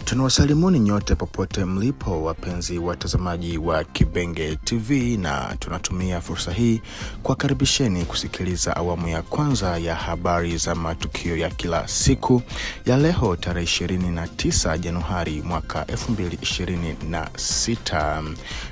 Tunawasalimuni nyote popote mlipo wapenzi watazamaji wa Kibenge TV, na tunatumia fursa hii kuwakaribisheni kusikiliza awamu ya kwanza ya habari za matukio ya kila siku ya leo tarehe 29 Januari mwaka 2026,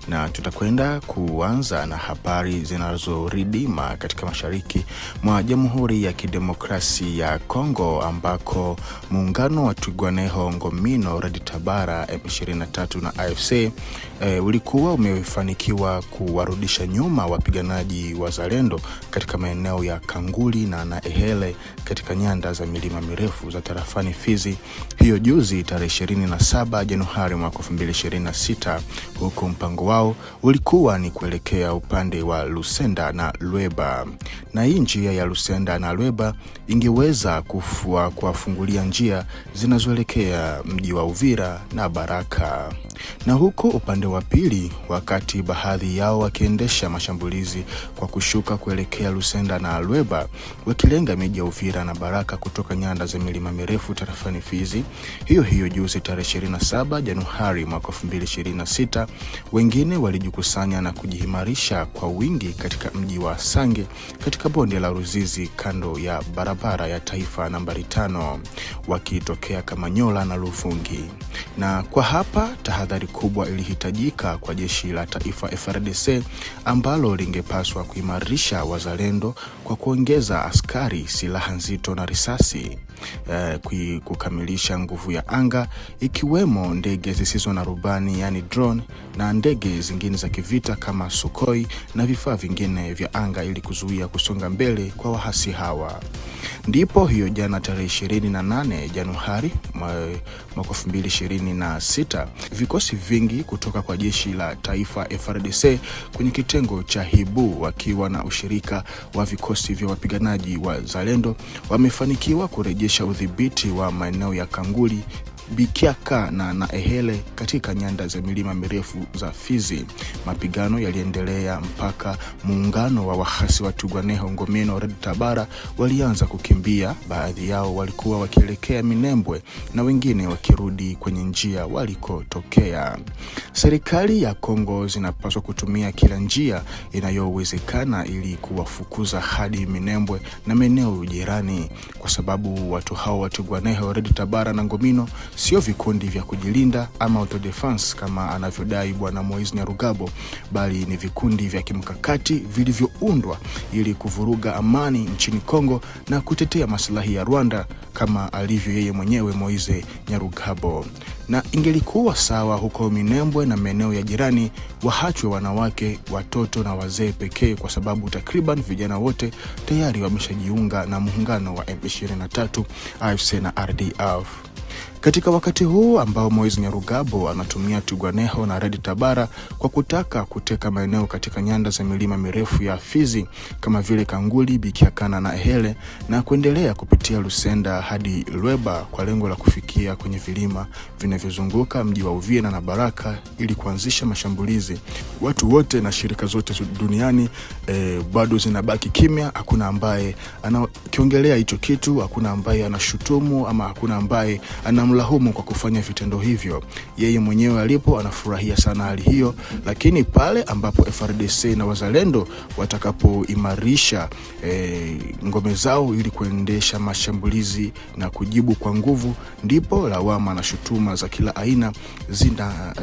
na tutakwenda kuanza na habari zinazoridima katika mashariki mwa Jamhuri ya Kidemokrasia ya Kongo, ambako muungano wa Twirwaneho Ngomino Red Tabara M23 na AFC ulikuwa umefanikiwa kuwarudisha nyuma wapiganaji wazalendo katika maeneo ya Kanguli na Naehele katika nyanda za milima mirefu za tarafani Fizi, hiyo juzi tarehe 27 Januari mwaka 2026, huku mpango wao ulikuwa ni kuelekea upande wa Lusenda na Lweba, na hii njia ya Lusenda na Lweba ingeweza kuwafungulia njia zinazoelekea mji wa Uvira na Baraka. Na huko upande wa pili, wakati baadhi yao wakiendesha mashambulizi kwa kushuka kuelekea Lusenda na Lweba wakilenga miji ya Uvira na Baraka kutoka nyanda za milima mirefu tarafani Fizi, hiyo juzi tarehe 27 Januari mwaka 2026, wengine walijikusanya na kujihimarisha kwa wingi katika mji wa Sange katika bonde la Ruzizi kando ya barabara ya taifa nambari 5 wakitokea Kamanyola na Luvungi. Na kwa hapa tahadhari kubwa ilihitajika kwa jeshi la taifa FARDC ambalo lingepaswa kuimarisha wazalendo kwa kuongeza askari, silaha nzito na risasi, kukamilisha nguvu ya anga ikiwemo ndege zisizo na rubani yani drone na ndege zingine za kivita kama Sukhoi na vifaa vingine vya anga ili kuzuia kusonga mbele kwa wahasi hawa. Ndipo hiyo jana tarehe 28 Januari mwaka 2026, vikosi vingi kutoka kwa jeshi la taifa FARDC kwenye kitengo cha Hibu wakiwa na ushirika wa vikosi vya wapiganaji wa Zalendo wamefanikiwa kurejesha udhibiti wa maeneo ya Kanguli, Bikiaka na Naehele katika nyanda za milima mirefu za Fizi. Mapigano yaliendelea mpaka muungano wa wahasi wa Twirwaneho Ngomino Red Tabara walianza kukimbia. Baadhi yao walikuwa wakielekea Minembwe na wengine wakirudi kwenye njia walikotokea. Serikali ya Kongo zinapaswa kutumia kila njia inayowezekana ili kuwafukuza hadi Minembwe na maeneo jirani, kwa sababu watu hao wa Twirwaneho Red Tabara na Ngomino sio vikundi vya kujilinda ama autodefense kama anavyodai Bwana Moise Nyarugabo, bali ni vikundi vya kimkakati vilivyoundwa ili kuvuruga amani nchini Kongo na kutetea maslahi ya Rwanda kama alivyo yeye mwenyewe Moise Nyarugabo. Na ingelikuwa sawa huko Minembwe na maeneo ya jirani waachwe wanawake, watoto na wazee pekee, kwa sababu takriban vijana wote tayari wameshajiunga na muungano wa M23, AFC na RDF. Katika wakati huu ambao Moise Nyarugabo anatumia Twirwaneho na Red Tabara kwa kutaka kuteka maeneo katika nyanda za milima mirefu ya Fizi kama vile Kanguli, Bikiaka na Naehele na kuendelea kupitia Lusenda hadi Lweba kwa lengo la kufikia kwenye vilima vinavyozunguka mji wa Uvira na Baraka ili kuanzisha mashambulizi, watu wote na shirika zote duniani bado zinabaki kimya. Hakuna ambaye anakiongelea hicho kitu, hakuna ambaye anashutumu ama hakuna ambaye anamlahumu kwa kufanya vitendo hivyo. Yeye mwenyewe alipo anafurahia sana hali hiyo, lakini pale ambapo FARDC na wazalendo watakapoimarisha ngome zao ili kuendesha mashambulizi na kujibu kwa nguvu, ndipo lawama na shutuma za kila aina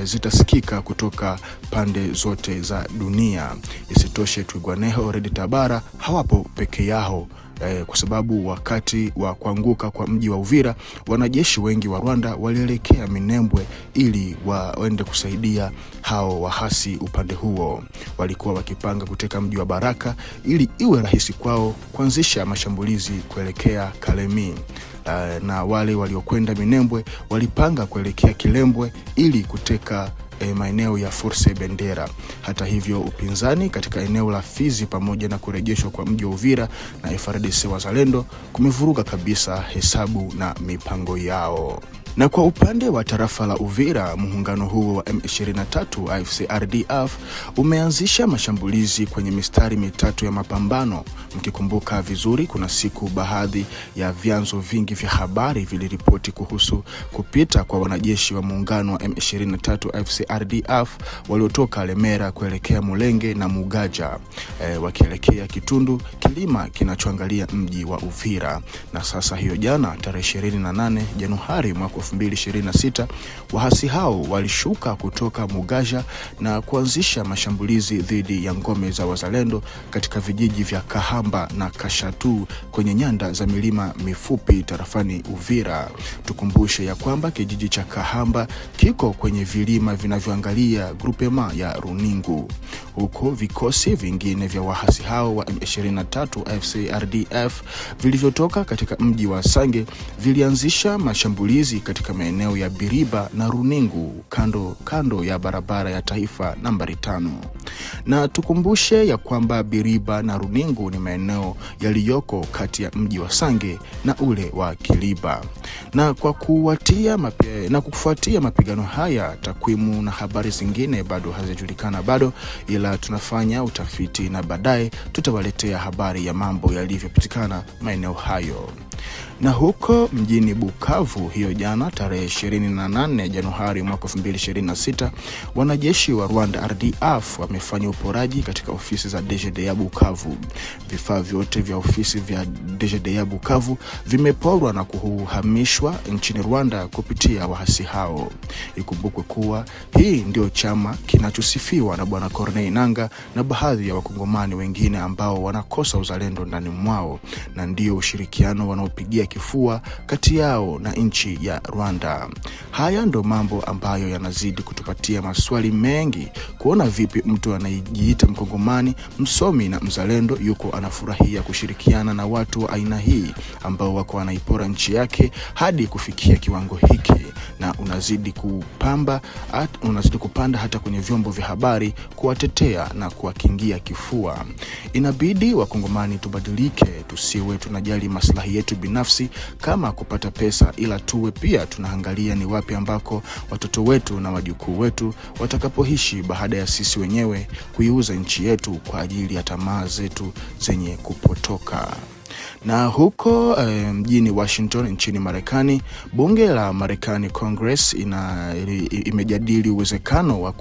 zitasikika kutoka pande zote za dunia. Isitoshe, Twirwaneho Red Tabara hawapo peke yao, kwa sababu wakati wa kuanguka kwa mji wa Uvira wanajeshi wengi wa Rwanda walielekea Minembwe ili waende kusaidia hao wahasi upande huo. Walikuwa wakipanga kuteka mji wa Baraka ili iwe rahisi kwao kuanzisha mashambulizi kuelekea Kalemi. Na wale waliokwenda Minembwe walipanga kuelekea Kilembwe ili kuteka maeneo ya Force Bendera. Hata hivyo, upinzani katika eneo la Fizi pamoja na kurejeshwa kwa mji wa Uvira na FARDC wazalendo kumevuruga kabisa hesabu na mipango yao. Na kwa upande wa tarafa la Uvira, muungano huo wa M23 AFC RDF umeanzisha mashambulizi kwenye mistari mitatu ya mapambano. Mkikumbuka vizuri, kuna siku baadhi ya vyanzo vingi vya habari viliripoti kuhusu kupita kwa wanajeshi wa muungano wa M23 AFC RDF waliotoka Lemera kuelekea Mulenge na Mugaja, wakielekea Kitundu, kilima kinachoangalia mji wa Uvira. Na sasa hiyo jana tarehe 28 Januari mwaka 2026, wahasi hao walishuka kutoka Mugaja na kuanzisha mashambulizi dhidi ya ngome za wazalendo katika vijiji vya Kahamba na Kashatu kwenye nyanda za milima mifupi tarafani Uvira. Tukumbushe ya kwamba kijiji cha Kahamba kiko kwenye vilima vinavyoangalia grupema ya Runingu. Huko vikosi vingine vya wahasi hao wa M23 AFC RDF vilivyotoka katika mji wa Sange vilianzisha mashambulizi katika maeneo ya Biriba na Runingu kando ya barabara ya taifa nambari 5. Na tukumbushe ya kwamba Biriba na Runingu ni maeneo yaliyoko kati ya mji wa Sange na ule wa Kiliba. Na kwa kufuatia mapigano haya, takwimu na habari zingine bado hazijulikana ila tunafanya utafiti na baadaye tutawaletea habari ya mambo yalivyopatikana maeneo hayo. Na huko mjini Bukavu hiyo jana tarehe 28 Januari mwaka 2026, wanajeshi wa Rwanda RDF wamefanya uporaji katika ofisi za DGD ya Bukavu. Vifaa vyote vya ofisi vya DGD ya Bukavu vimeporwa na kuhamishwa nchini Rwanda kupitia wahasi hao. Ikumbukwe kuwa hii ndio chama kinachosifiwa na Bwana Corneille Nangaa na baadhi ya wakongomani wengine ambao wanakosa uzalendo ndani mwao, na ndio ushirikiano wanaopigia kifua kati yao na nchi ya Rwanda. Haya ndo mambo ambayo yanazidi kutupatia maswali mengi, kuona vipi mtu anayejiita mkongomani, msomi na mzalendo yuko anafurahia kushirikiana na watu wa aina hii ambao wako wanaipora nchi yake hadi kufikia kiwango hiki, na unazidi kupanda hata kwenye vyombo vya habari kuwatetea na kuwakingia kifua. Inabidi wakongomani tubadilike, tusiwe tunajali maslahi yetu binafsi kama kupata pesa, ila tuwe pia tunaangalia ni wapi ambako watoto wetu na wajukuu wetu watakapoishi baada ya sisi wenyewe kuiuza nchi yetu kwa ajili ya tamaa zetu zenye kupotoka. Na huko mjini Washington nchini Marekani, bunge la Marekani Congress imejadili uwezekano wa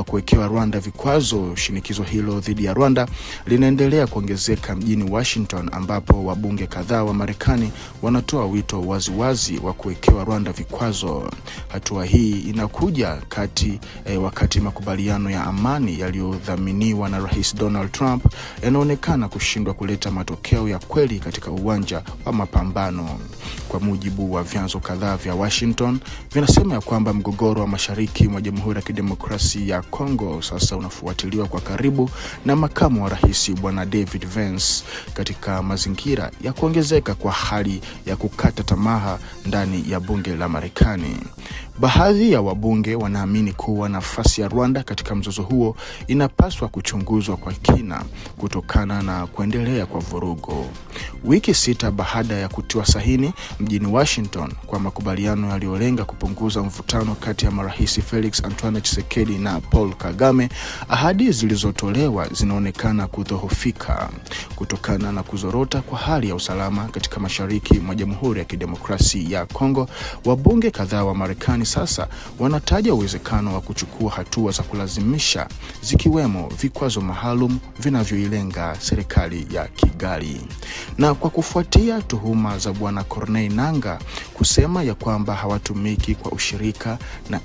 kuwekewa Rwanda vikwazo. Shinikizo hilo dhidi ya Rwanda linaendelea kuongezeka mjini Washington, ambapo wabunge kadhaa wa Marekani wanatoa wito waziwazi wa kuwekewa Rwanda vikwazo. Hatua hii inakuja wakati makubaliano ya amani yaliyodhaminiwa na Rais Donald Trump yanaonekana kushindwa kuleta matokeo ya kweli katika uwanja wa mapambano. Kwa mujibu wa vyanzo kadhaa vya Washington, vinasema ya kwamba mgogoro wa mashariki mwa Jamhuri ya Kidemokrasia ya Kongo sasa unafuatiliwa kwa karibu na makamu wa rais Bwana David Vance, katika mazingira ya kuongezeka kwa hali ya kukata tamaa ndani ya bunge la Marekani. Baadhi ya wabunge wanaamini kuwa nafasi ya Rwanda katika mzozo huo inapaswa kuchunguzwa kwa kina kutokana na kuendelea kwa vurugu. Wiki 6 baada ya kutiwa sahini mjini Washington kwa makubaliano yaliyolenga kupunguza mvutano kati ya marais Felix Antoine Tshisekedi na Paul Kagame, ahadi zilizotolewa zinaonekana kudhoofika kutokana na kuzorota kwa hali ya usalama katika mashariki mwa Jamhuri ya Kidemokrasia ya Kongo. Wabunge kadhaa wa Marekani sasa wanataja uwezekano wa kuchukua hatua za kulazimisha, zikiwemo vikwazo maalum vinavyoilenga serikali ya Kigali. Na kwa kufuatia tuhuma za Bwana Corneille Nangaa kusema ya kwamba hawatumiki kwa ushirika na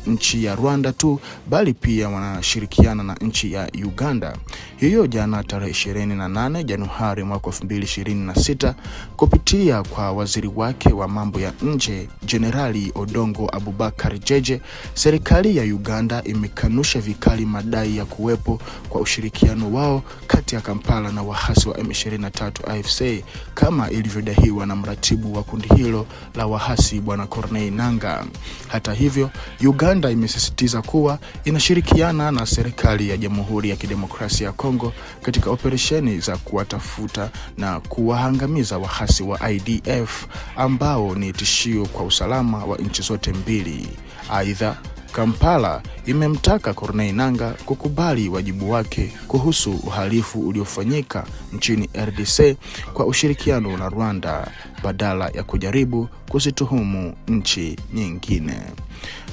nchi ya Rwanda tu, bali pia wanashirikiana na nchi ya Uganda. Hiyo jana tarehe 28 Januari mwaka 2026, kupitia kwa waziri wake wa mambo ya nje Jenerali Odongo Abubakar Jeje, serikali ya Uganda imekanusha vikali madai ya kuwepo kwa ushirikiano wao kati ya Kampala na wahasi wa M23 AFC kama ilivyodaiwa na mratibu wa kundi hilo la wahasi Bwana Corneille Nangaa. Hata hivyo, Uganda imesisitiza kuwa inashirikiana na serikali ya Jamhuri ya Kidemokrasia ya Kongo katika operesheni za kuwatafuta na kuwaangamiza wahasi wa IDF ambao ni tishio kwa usalama wa nchi zote mbili. Aidha, Kampala imemtaka Corneille Nangaa kukubali wajibu wake kuhusu uhalifu uliofanyika nchini RDC kwa ushirikiano na Rwanda badala ya kujaribu kuzituhumu nchi nyingine.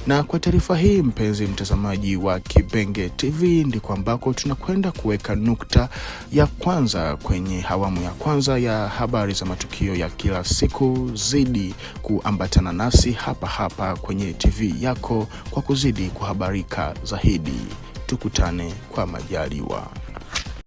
Na kwa taarifa hii, mpenzi mtazamaji wa Kibenge TV, ndiko ambako tunakwenda kuweka nukta ya kwanza kwenye awamu ya kwanza ya habari za matukio ya kila siku. Zidi kuambatana nasi hapa kwenye TV yako kwa kuzidi kuhabarika zaidi. Tukutane kwa majaliwa.